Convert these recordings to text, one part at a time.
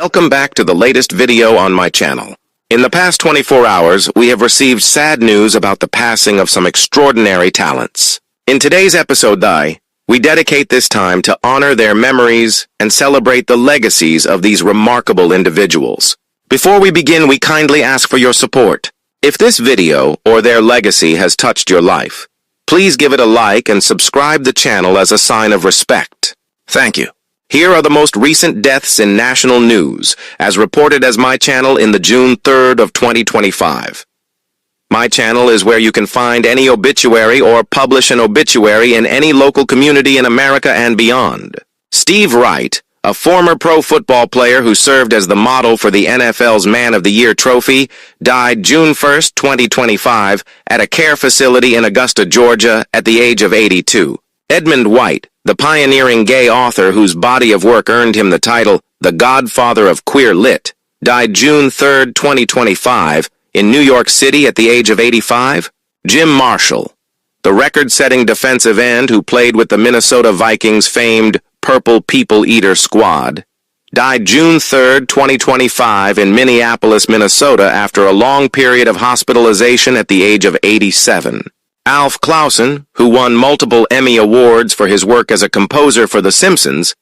Welcome back to the latest video on my channel. In the past 24 hours, we have received sad news about the passing of some extraordinary talents. In today's episode, we dedicate this time to honor their memories and celebrate the legacies of these remarkable individuals. Before we begin, we kindly ask for your support. If this video or their legacy has touched your life, please give it a like and subscribe the channel as a sign of respect. Thank you. Here are the most recent deaths in national news, as reported as my channel in the June 3rd of 2025. My channel is where you can find any obituary or publish an obituary in any local community in America and beyond. Steve Wright, a former pro football player who served as the model for the NFL's Man of the Year trophy, died June 1st, 2025, at a care facility in Augusta, Georgia, at the age of 82. Edmund White, the pioneering gay author whose body of work earned him the title The Godfather of Queer Lit, died June 3, 2025, in New York City at the age of 85. Jim Marshall, the record-setting defensive end who played with the Minnesota Vikings' famed Purple People Eater squad, died June 3, 2025, in Minneapolis, Minnesota, after a long period of hospitalization at the age of 87. Alf Clausen, who won multiple Emmy Awards for his work as a composer for The Simpsons,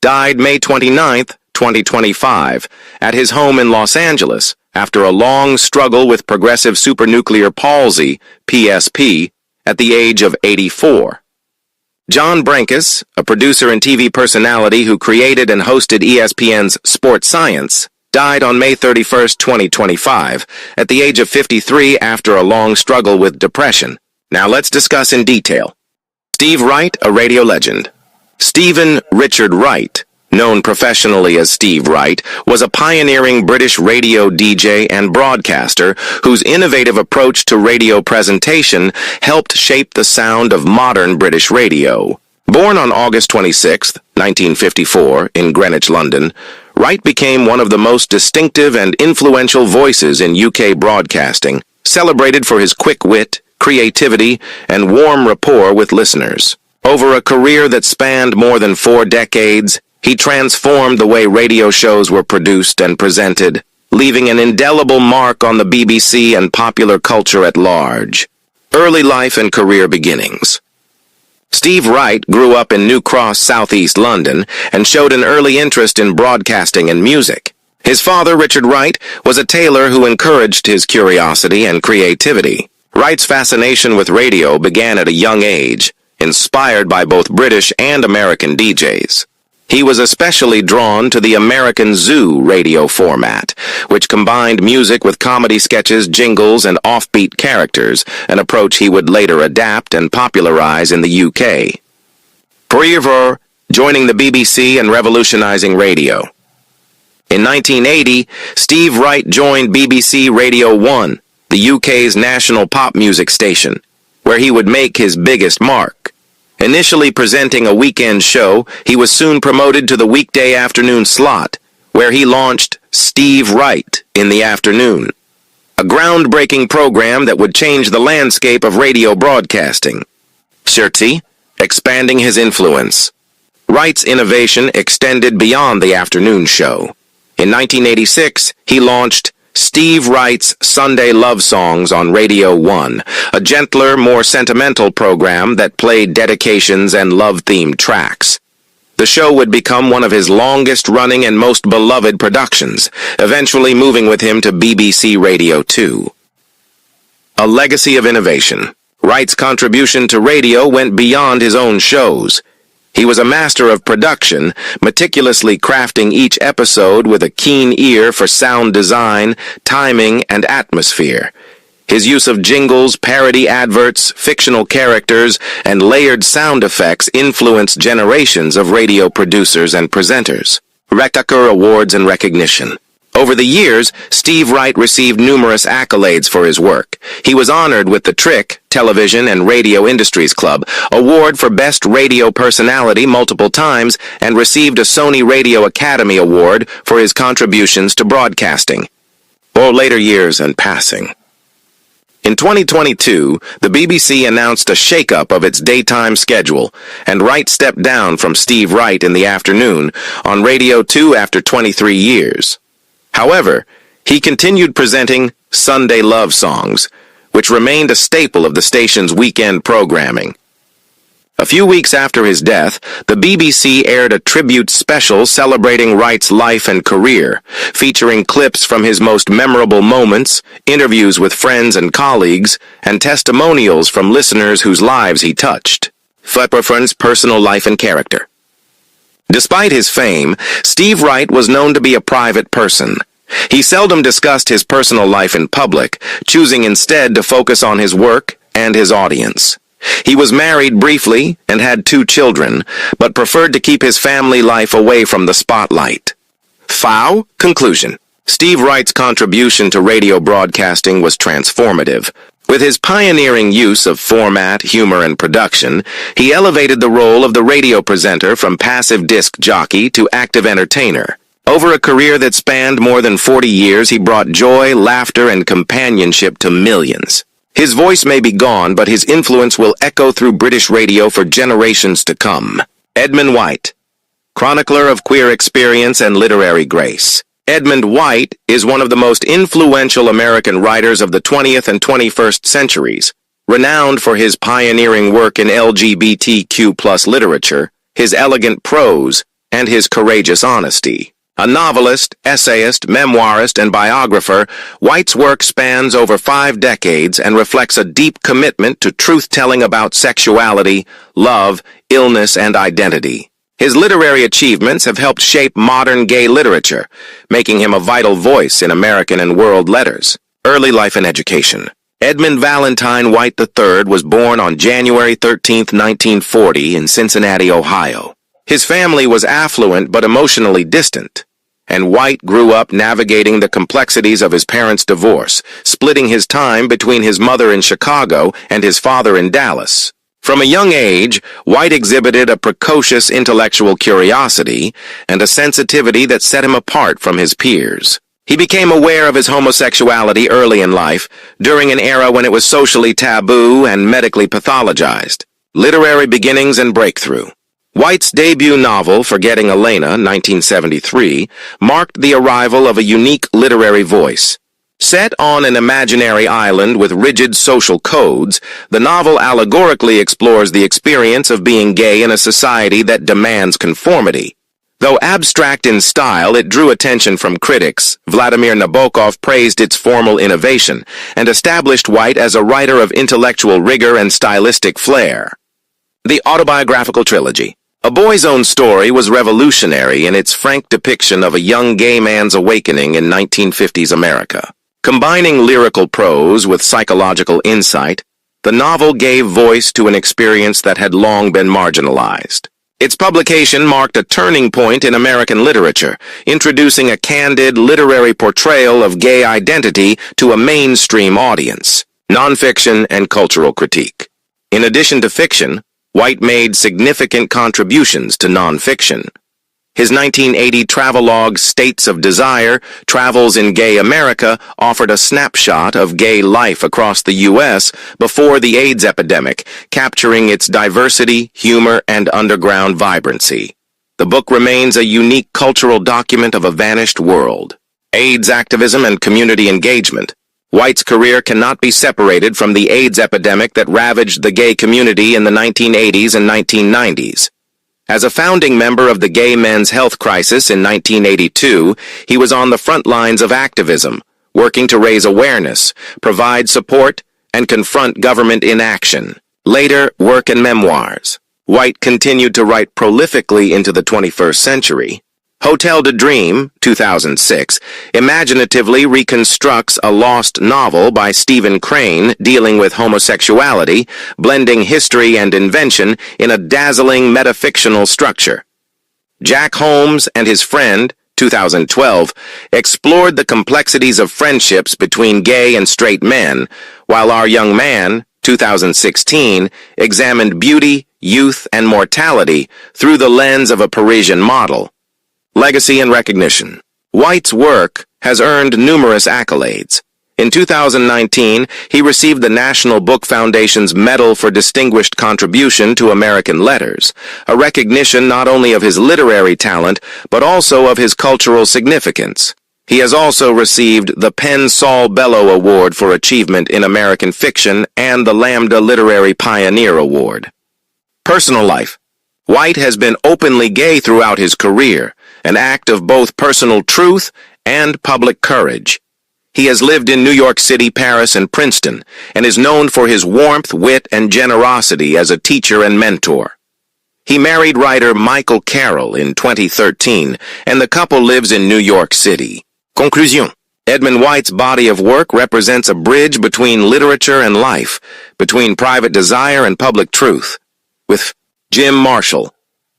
died May 29, 2025, at his home in Los Angeles after a long struggle with Progressive Supernuclear Palsy, PSP, at the age of 84. John Brankus, a producer and TV personality who created and hosted ESPN's Sports Science, died on May 31, 2025, at the age of 53 after a long struggle with depression. Now let's discuss in detail. Steve Wright, a radio legend. Stephen Richard Wright, known professionally as Steve Wright, was a pioneering British radio DJ and broadcaster whose innovative approach to radio presentation helped shape the sound of modern British radio. Born on August 26, 1954, in Greenwich, London, Wright became one of the most distinctive and influential voices in UK broadcasting, celebrated for his quick wit, creativity, and warm rapport with listeners. Over a career that spanned more than 4 decades, he transformed the way radio shows were produced and presented, leaving an indelible mark on the BBC and popular culture at large. Early life and career beginnings. Steve Wright grew up in New Cross, southeast London, and showed an early interest in broadcasting and music. His father, Richard Wright, was a tailor who encouraged his curiosity and creativity. Wright's fascination with radio began at a young age, inspired by both British and American DJs. He was especially drawn to the American Zoo radio format, which combined music with comedy sketches, jingles, and offbeat characters, an approach he would later adapt and popularize in the UK. Forever, joining the BBC and revolutionizing radio. In 1980, Steve Wright joined BBC Radio 1, the UK's national pop music station, where he would make his biggest mark. Initially presenting a weekend show, he was soon promoted to the weekday afternoon slot, where he launched Steve Wright in the afternoon, a groundbreaking program that would change the landscape of radio broadcasting. Shirty, expanding his influence. Wright's innovation extended beyond the afternoon show. In 1986, he launched Steve Wright's Sunday Love Songs on Radio 1, a gentler, more sentimental program that played dedications and love-themed tracks. The show would become one of his longest-running and most beloved productions, eventually moving with him to BBC Radio 2. A legacy of innovation. Wright's contribution to radio went beyond his own shows. He was a master of production, meticulously crafting each episode with a keen ear for sound design, timing, and atmosphere. His use of jingles, parody adverts, fictional characters, and layered sound effects influenced generations of radio producers and presenters. Rector Awards and recognition. Over the years, Steve Wright received numerous accolades for his work. He was honored with the Trick, Television and Radio Industries Club, award for Best Radio Personality multiple times, and received a Sony Radio Academy Award for his contributions to broadcasting. Or later years and passing. In 2022, the BBC announced a shakeup of its daytime schedule, and Wright stepped down from Steve Wright in the afternoon on Radio 2 after 23 years. However, he continued presenting Sunday love songs, which remained a staple of the station's weekend programming. A few weeks after his death, the BBC aired a tribute special celebrating Wright's life and career, featuring clips from his most memorable moments, interviews with friends and colleagues, and testimonials from listeners whose lives he touched. Friend's personal life and character. Despite his fame, Steve Wright was known to be a private person. He seldom discussed his personal life in public, choosing instead to focus on his work and his audience. He was married briefly and had 2 children, but preferred to keep his family life away from the spotlight. Conclusion. Steve Wright's contribution to radio broadcasting was transformative. With his pioneering use of format, humor, and production, he elevated the role of the radio presenter from passive disc jockey to active entertainer. Over a career that spanned more than 40 years, he brought joy, laughter, and companionship to millions. His voice may be gone, but his influence will echo through British radio for generations to come. Edmund White, chronicler of queer experience and literary grace. Edmund White is one of the most influential American writers of the 20th and 21st centuries, renowned for his pioneering work in LGBTQ+ literature, his elegant prose, and his courageous honesty. A novelist, essayist, memoirist, and biographer, White's work spans over 5 decades and reflects a deep commitment to truth-telling about sexuality, love, illness, and identity. His literary achievements have helped shape modern gay literature, making him a vital voice in American and world letters. Early life and education. Edmund Valentine White III was born on January 13, 1940, in Cincinnati, Ohio. His family was affluent but emotionally distant, and White grew up navigating the complexities of his parents' divorce, splitting his time between his mother in Chicago and his father in Dallas. From a young age, White exhibited a precocious intellectual curiosity and a sensitivity that set him apart from his peers. He became aware of his homosexuality early in life, during an era when it was socially taboo and medically pathologized. Literary beginnings and breakthrough. White's debut novel, Forgetting Elena, 1973, marked the arrival of a unique literary voice. Set on an imaginary island with rigid social codes, the novel allegorically explores the experience of being gay in a society that demands conformity. Though abstract in style, it drew attention from critics. Vladimir Nabokov praised its formal innovation and established White as a writer of intellectual rigor and stylistic flair. The autobiographical trilogy. A Boy's Own Story was revolutionary in its frank depiction of a young gay man's awakening in 1950s America. Combining lyrical prose with psychological insight, the novel gave voice to an experience that had long been marginalized. Its publication marked a turning point in American literature, introducing a candid literary portrayal of gay identity to a mainstream audience. Nonfiction and cultural critique. In addition to fiction, White made significant contributions to nonfiction. His 1980 travelogue States of Desire, Travels in Gay America, offered a snapshot of gay life across the U.S. before the AIDS epidemic, capturing its diversity, humor, and underground vibrancy. The book remains a unique cultural document of a vanished world. AIDS activism and community engagement. White's career cannot be separated from the AIDS epidemic that ravaged the gay community in the 1980s and 1990s. As a founding member of the gay men's health crisis in 1982, he was on the front lines of activism, working to raise awareness, provide support, and confront government inaction. Later, work and memoirs. White continued to write prolifically into the 21st century. Hotel de Dream, 2006, imaginatively reconstructs a lost novel by Stephen Crane dealing with homosexuality, blending history and invention in a dazzling metafictional structure. Jack Holmes and His Friend, 2012, explored the complexities of friendships between gay and straight men, while Our Young Man, 2016, examined beauty, youth, and mortality through the lens of a Parisian model. Legacy and recognition. White's work has earned numerous accolades. In 2019, he received the National Book Foundation's Medal for Distinguished Contribution to American Letters, a recognition not only of his literary talent, but also of his cultural significance. He has also received the Penn Saul Bellow Award for Achievement in American Fiction and the Lambda Literary Pioneer Award. Personal life. White has been openly gay throughout his career, an act of both personal truth and public courage. He has lived in New York City, Paris, and Princeton, and is known for his warmth, wit, and generosity as a teacher and mentor. He married writer Michael Carroll in 2013, and the couple lives in New York City. Conclusion. Edmund White's body of work represents a bridge between literature and life, between private desire and public truth, with Jim Marshall,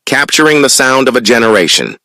capturing the sound of a generation.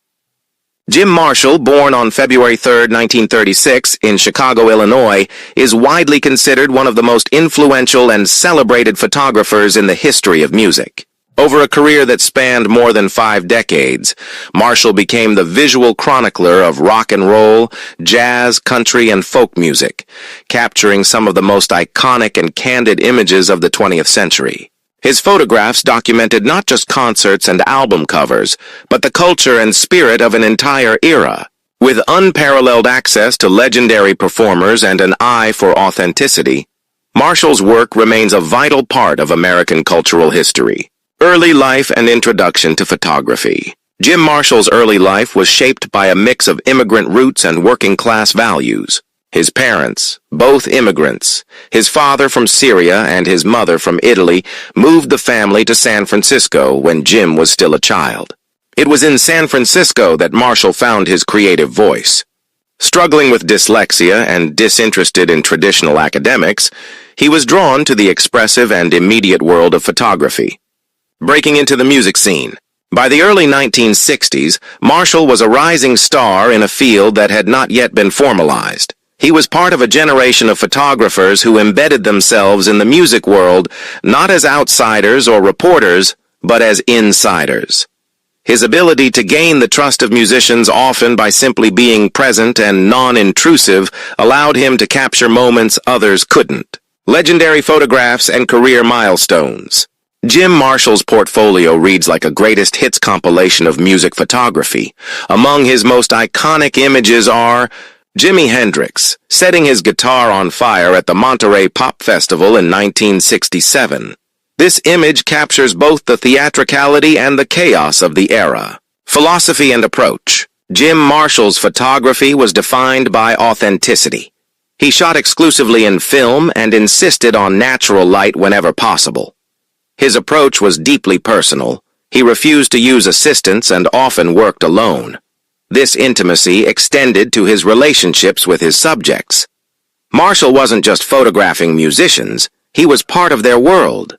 Jim Marshall, born on February 3, 1936, in Chicago, Illinois, is widely considered one of the most influential and celebrated photographers in the history of music. Over a career that spanned more than 5 decades, Marshall became the visual chronicler of rock and roll, jazz, country, and folk music, capturing some of the most iconic and candid images of the 20th century. His photographs documented not just concerts and album covers, but the culture and spirit of an entire era. With unparalleled access to legendary performers and an eye for authenticity, Marshall's work remains a vital part of American cultural history. Early life and introduction to photography. Jim Marshall's early life was shaped by a mix of immigrant roots and working-class values. His parents, both immigrants, his father from Syria and his mother from Italy, moved the family to San Francisco when Jim was still a child. It was in San Francisco that Marshall found his creative voice. Struggling with dyslexia and disinterested in traditional academics, he was drawn to the expressive and immediate world of photography. Breaking into the music scene. By the early 1960s, Marshall was a rising star in a field that had not yet been formalized. He was part of a generation of photographers who embedded themselves in the music world not as outsiders or reporters, but as insiders. His ability to gain the trust of musicians, often by simply being present and non-intrusive, allowed him to capture moments others couldn't. Legendary photographs and career milestones. Jim Marshall's portfolio reads like a greatest hits compilation of music photography. Among his most iconic images are Jimi Hendrix, setting his guitar on fire at the Monterey Pop Festival in 1967. This image captures both the theatricality and the chaos of the era. Philosophy and approach. Jim Marshall's photography was defined by authenticity. He shot exclusively in film and insisted on natural light whenever possible. His approach was deeply personal. He refused to use assistants and often worked alone. This intimacy extended to his relationships with his subjects. Marshall wasn't just photographing musicians, he was part of their world.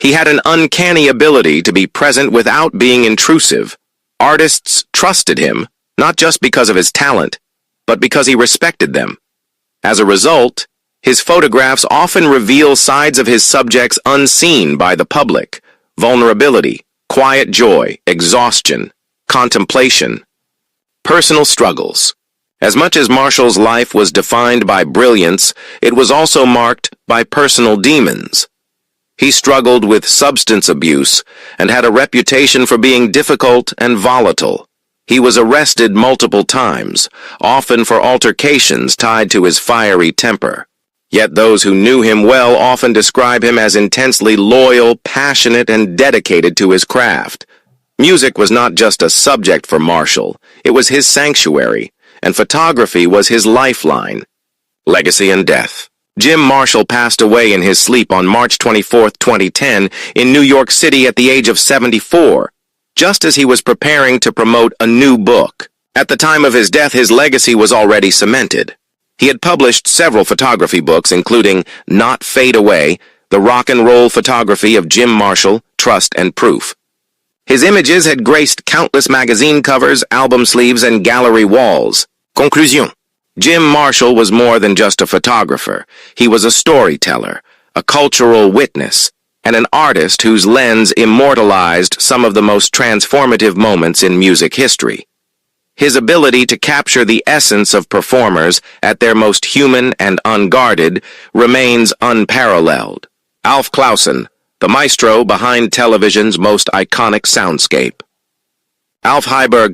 He had an uncanny ability to be present without being intrusive. Artists trusted him, not just because of his talent, but because he respected them. As a result, his photographs often reveal sides of his subjects unseen by the public: vulnerability, quiet joy, exhaustion, contemplation. Personal struggles. As much as Marshall's life was defined by brilliance, it was also marked by personal demons. He struggled with substance abuse and had a reputation for being difficult and volatile. He was arrested multiple times, often for altercations tied to his fiery temper. Yet those who knew him well often describe him as intensely loyal, passionate, and dedicated to his craft. Music was not just a subject for Marshall, it was his sanctuary, and photography was his lifeline. Legacy and death. Jim Marshall passed away in his sleep on March 24, 2010, in New York City at the age of 74, just as he was preparing to promote a new book. At the time of his death, his legacy was already cemented. He had published several photography books, including Not Fade Away, The Rock and Roll Photography of Jim Marshall, Trust and Proof. His images had graced countless magazine covers, album sleeves, and gallery walls. Conclusion. Jim Marshall was more than just a photographer. He was a storyteller, a cultural witness, and an artist whose lens immortalized some of the most transformative moments in music history. his ability to capture the essence of performers at their most human and unguarded remains unparalleled. Alf Clausen, the maestro behind television's most iconic soundscape. Alf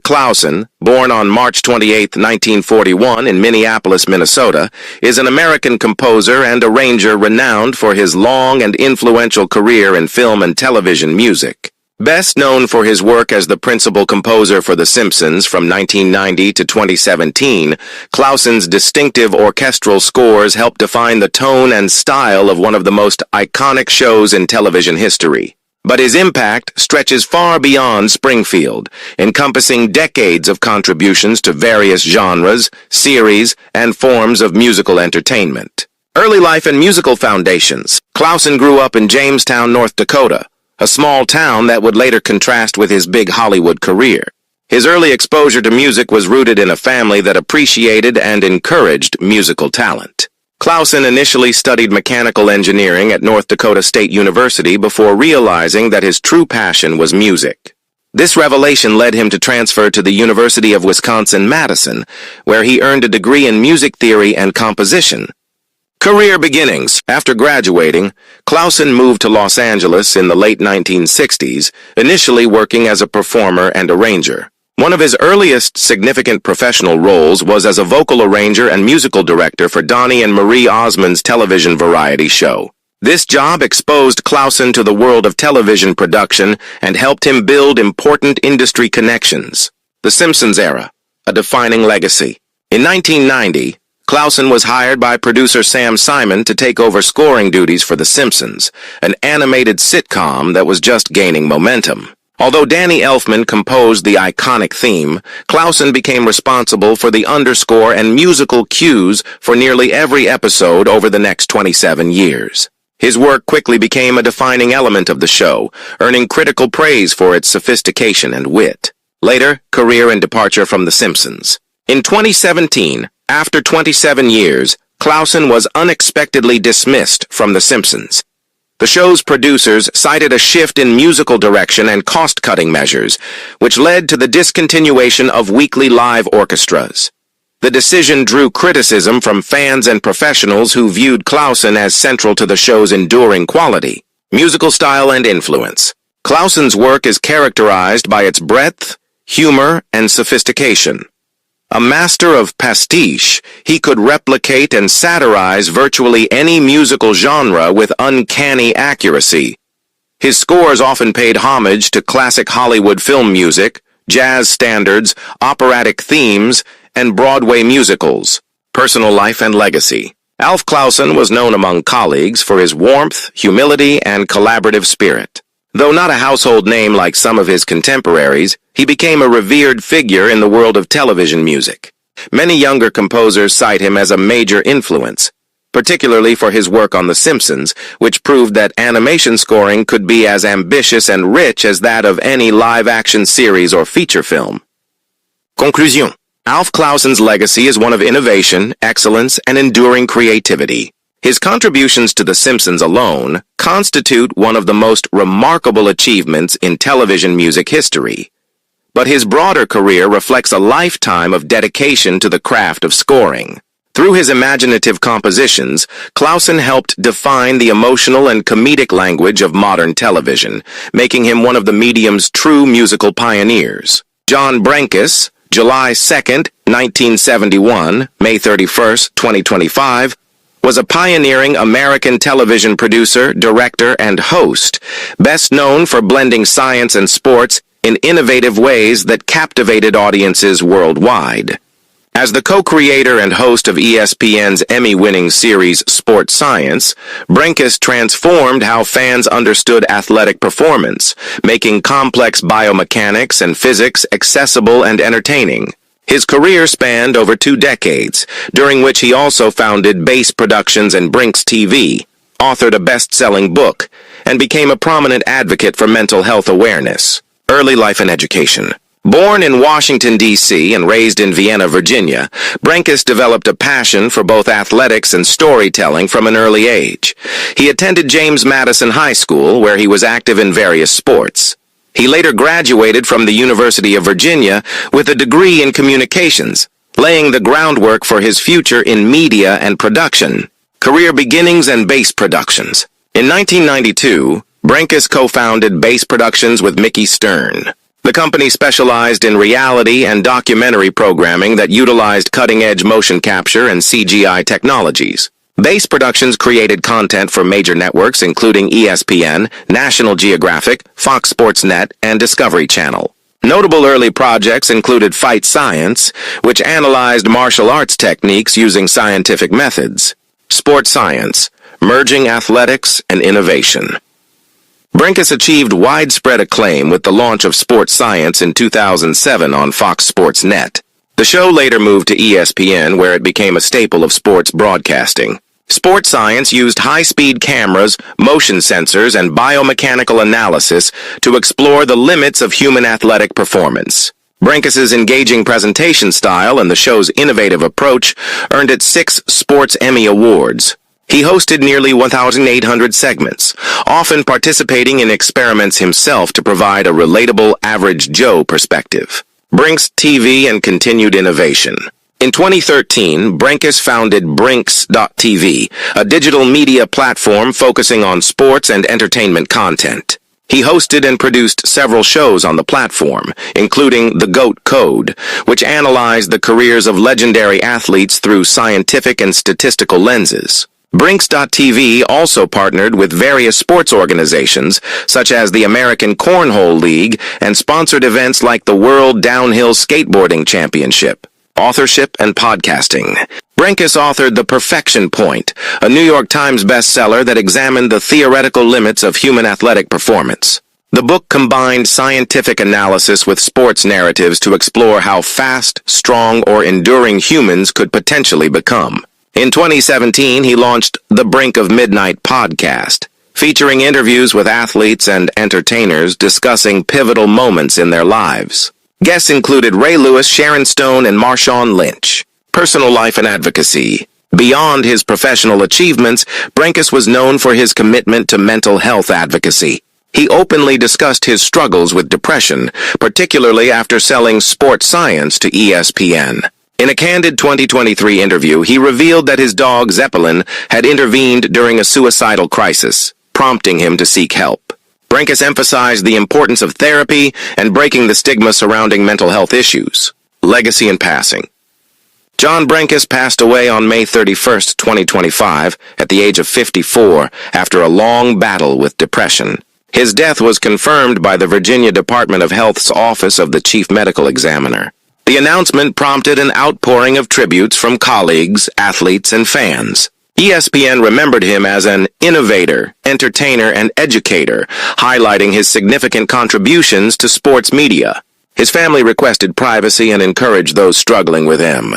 Clausen, born on March 28, 1941 in Minneapolis, Minnesota, is an American composer and arranger renowned for his long and influential career in film and television music. Best known for his work as the principal composer for The Simpsons from 1990 to 2017, Clausen's distinctive orchestral scores help define the tone and style of one of the most iconic shows in television history. But his impact stretches far beyond Springfield, encompassing decades of contributions to various genres, series, and forms of musical entertainment. Early life and musical foundations. Clausen grew up in Jamestown, North Dakota, a small town that would later contrast with his big Hollywood career. His early exposure to music was rooted in a family that appreciated and encouraged musical talent. Clausen initially studied mechanical engineering at North Dakota State University before realizing that his true passion was music. This revelation led him to transfer to the University of Wisconsin-Madison, where he earned a degree in music theory and composition. Career beginnings. After graduating, Clausen moved to Los Angeles in the late 1960s, initially working as a performer and arranger. One of his earliest significant professional roles was as a vocal arranger and musical director for Donnie and Marie Osmond's television variety show. This job exposed Clausen to the world of television production and helped him build important industry connections. The Simpsons era, a defining legacy. In 1990, Clausen was hired by producer Sam Simon to take over scoring duties for The Simpsons, an animated sitcom that was just gaining momentum. Although Danny Elfman composed the iconic theme, Clausen became responsible for the underscore and musical cues for nearly every episode over the next 27 years. His work quickly became a defining element of the show, earning critical praise for its sophistication and wit. Later, career and departure from The Simpsons. In 2017, after 27 years, Clausen was unexpectedly dismissed from The Simpsons. The show's producers cited a shift in musical direction and cost-cutting measures, which led to the discontinuation of weekly live orchestras. The decision drew criticism from fans and professionals who viewed Clausen as central to the show's enduring quality. Musical style and influence. Clausen's work is characterized by its breadth, humor, and sophistication. A master of pastiche, he could replicate and satirize virtually any musical genre with uncanny accuracy. His scores often paid homage to classic Hollywood film music, jazz standards, operatic themes, and Broadway musicals. Personal life and legacy. Alf Clausen was known among colleagues for his warmth, humility, and collaborative spirit. Though not a household name like some of his contemporaries, he became a revered figure in the world of television music. Many younger composers cite him as a major influence, particularly for his work on The Simpsons, which proved that animation scoring could be as ambitious and rich as that of any live-action series or feature film. Conclusion. Alf Clausen's legacy is one of innovation, excellence, and enduring creativity. His contributions to The Simpsons alone constitute one of the most remarkable achievements in television music history. But his broader career reflects a lifetime of dedication to the craft of scoring. Through his imaginative compositions, Clausen helped define the emotional and comedic language of modern television, making him one of the medium's true musical pioneers. John Brankus, July 2nd, 1971, May 31st, 2025, was a pioneering American television producer, director, and host, best known for blending science and sports in innovative ways that captivated audiences worldwide. As the co-creator and host of ESPN's Emmy-winning series Sports Science, Brankus transformed how fans understood athletic performance, making complex biomechanics and physics accessible and entertaining. His career spanned over 2 decades, during which he also founded Base Productions and Brinks TV, authored a best-selling book, and became a prominent advocate for mental health awareness. Early life and education. Born in Washington, D.C. and raised in Vienna, Virginia, Brankus developed a passion for both athletics and storytelling from an early age. He attended James Madison High School, where he was active in various sports. He later graduated from the University of Virginia with a degree in communications, laying the groundwork for his future in media and production. Career beginnings and Base Productions. In 1992, Brinkus co-founded Base Productions with Mickey Stern. The company specialized in reality and documentary programming that utilized cutting-edge motion capture and CGI technologies. Base Productions created content for major networks including ESPN, National Geographic, Fox Sports Net, and Discovery Channel. Notable early projects included Fight Science, which analyzed martial arts techniques using scientific methods. Sports Science, merging athletics and innovation. Brinkus achieved widespread acclaim with the launch of Sports Science in 2007 on Fox Sports Net. The show later moved to ESPN, where it became a staple of sports broadcasting. Sports Science used high-speed cameras, motion sensors, and biomechanical analysis to explore the limits of human athletic performance. Brinkus's engaging presentation style and the show's innovative approach earned it 6 Sports Emmy Awards. He hosted nearly 1,800 segments, often participating in experiments himself to provide a relatable average Joe perspective. Brinks TV and continued innovation. In 2013, Brinkus founded Brinks.tv, a digital media platform focusing on sports and entertainment content. He hosted and produced several shows on the platform, including The GOAT Code, which analyzed the careers of legendary athletes through scientific and statistical lenses. Brinks.tv also partnered with various sports organizations, such as the American Cornhole League, and sponsored events like the World Downhill Skateboarding Championship. Authorship and podcasting. Brinkus authored The Perfection Point, a New York Times bestseller that examined the theoretical limits of human athletic performance. The book combined scientific analysis with sports narratives to explore how fast, strong, or enduring humans could potentially become. In 2017, he launched The Brink of Midnight podcast, featuring interviews with athletes and entertainers discussing pivotal moments in their lives. Guests included Ray Lewis, Sharon Stone, and Marshawn Lynch. Personal life and advocacy. Beyond his professional achievements, Brinkus was known for his commitment to mental health advocacy. He openly discussed his struggles with depression, particularly after selling Sports Science to ESPN. In a candid 2023 interview, he revealed that his dog Zeppelin had intervened during a suicidal crisis, prompting him to seek help. Brinkus emphasized the importance of therapy and breaking the stigma surrounding mental health issues. Legacy and passing. John Brinkus passed away on May 31, 2025, at the age of 54, after a long battle with depression. His death was confirmed by the Virginia Department of Health's Office of the Chief Medical Examiner. The announcement prompted an outpouring of tributes from colleagues, athletes, and fans. ESPN remembered him as an innovator, entertainer, and educator, highlighting his significant contributions to sports media. His family requested privacy and encouraged those struggling with him.